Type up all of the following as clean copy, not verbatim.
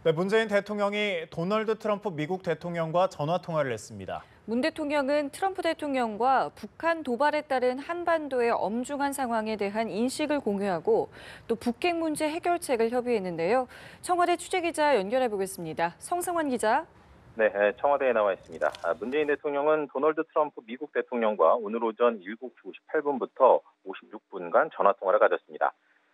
네, 문재인 대통령이 도널드 트럼프 미국 대통령과 전화 통화를 했습니다. 문 대통령은 트럼프 대통령과 북한 도발에 따른 한반도의 엄중한 상황에 대한 인식을 공유하고 또 북핵 문제 해결책을 협의했는데요. 청와대 취재기자 연결해 보겠습니다. 성상환 기자. 네, 청와대에 나와 있습니다. 문재인 대통령은 도널드 트럼프 미국 대통령과 오늘 오전 7시 58분부터 56분간 전화 통화를 가졌습니다.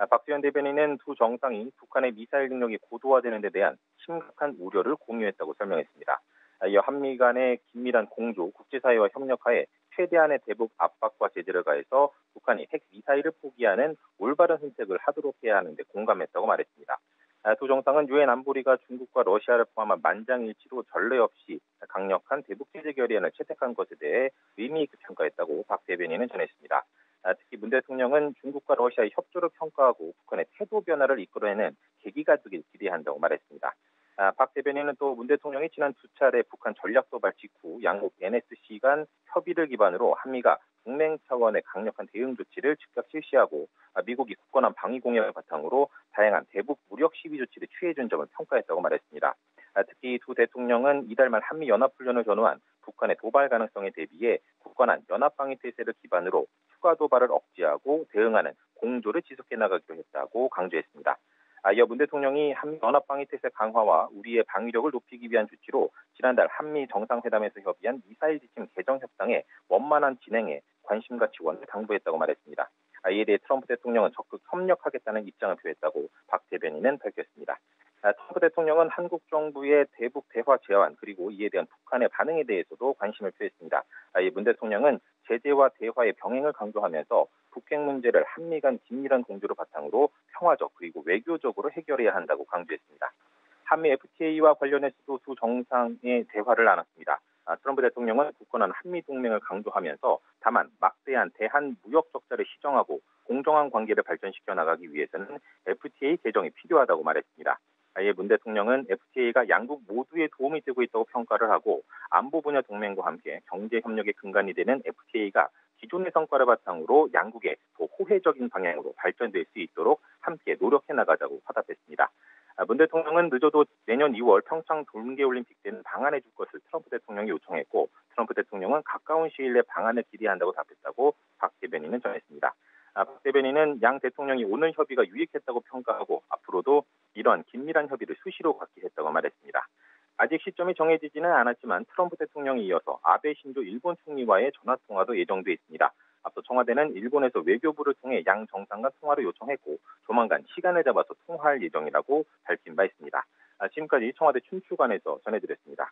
박지원 대변인은 두 정상이 북한의 미사일 능력이 고도화되는 데 대한 심각한 우려를 공유했다고 설명했습니다. 이어 한미 간의 긴밀한 공조, 국제사회와 협력하에 최대한의 대북 압박과 제재를 가해서 북한이 핵 미사일을 포기하는 올바른 선택을 하도록 해야 하는데 공감했다고 말했습니다. 두 정상은 유엔 안보리가 중국과 러시아를 포함한 만장일치로 전례 없이 강력한 대북 제재 결의안을 채택한 것에 대해 의미 있게 평가했다고 박 대변인은 전했습니다. 특히 문 대통령은 중국과 러시아의 협조를 평가하고 북한의 태도 변화를 이끌어내는 계기가 되길 기대한다고 말했습니다. 박 대변인은 또 문 대통령이 지난 두 차례 북한 전략 도발 직후 양국 NSC 간 협의를 기반으로 한미가 동맹 차원의 강력한 대응 조치를 즉각 실시하고 미국이 굳건한 방위 공약을 바탕으로 다양한 대북 무력 시비 조치를 취해준 점을 평가했다고 말했습니다. 특히 두 대통령은 이달 말 한미 연합훈련을 전후한 북한의 도발 가능성에 대비해 굳건한 연합방위 태세를 기반으로 추가 도발을 억제하고 대응하는 공조를 지속해 나가기로 했다고 강조했습니다. 이어 문 대통령이 한미 연합방위 태세 강화와 우리의 방위력을 높이기 위한 조치로 지난달 한미 정상회담에서 협의한 미사일 지침 개정 협상의 원만한 진행에 관심과 지원을 당부했다고 말했습니다. 이에 대해 트럼프 대통령은 적극 협력하겠다는 입장을 표했다고 박 대변인은 밝혔습니다. 트럼프 대통령은 한국 정부의 대북 대화 제안 그리고 이에 대한 북한의 반응에 대해서도 관심을 표했습니다. 이에 문 대통령은 제재와 대화의 병행을 강조하면서 북핵 문제를 한미 간 긴밀한 공조를 바탕으로 평화적 그리고 외교적으로 해결해야 한다고 강조했습니다. 한미 FTA와 관련해서도 두 정상의 대화를 나눴습니다. 트럼프 대통령은 굳건한 한미 동맹을 강조하면서 다만 막대한 대한 무역 적자를 시정하고 공정한 관계를 발전시켜 나가기 위해서는 FTA 개정이 필요하다고 말했습니다. 이에 문 대통령은 FTA가 양국 모두에 도움이 되고 있다고 평가를 하고 안보 분야 동맹과 함께 경제 협력의 근간이 되는 FTA가 기존의 성과를 바탕으로 양국의 더 호혜적인 방향으로 발전될 수 있도록 함께 노력해 나가자고 화답했습니다. 문 대통령은 늦어도 내년 2월 평창 동계올림픽 때는 방한해 줄 것을 트럼프 대통령이 요청했고 트럼프 대통령은 가까운 시일 내 방한을 기대한다고 답했다고 박 대변인은 전했습니다. 박 대변인은 양 대통령이 오늘 협의가 유익했다고 평가하고 앞으로도 이러한 긴밀한 협의를 수시로 갖게 했다고 말했습니다. 아직 시점이 정해지지는 않았지만 트럼프 대통령이 이어서 아베 신조 일본 총리와의 전화 통화도 예정돼 있습니다. 앞서 청와대는 일본에서 외교부를 통해 양 정상 간 통화를 요청했고 조만간 시간을 잡아서 통화할 예정이라고 밝힌 바 있습니다. 지금까지 청와대 춘추관에서 전해드렸습니다.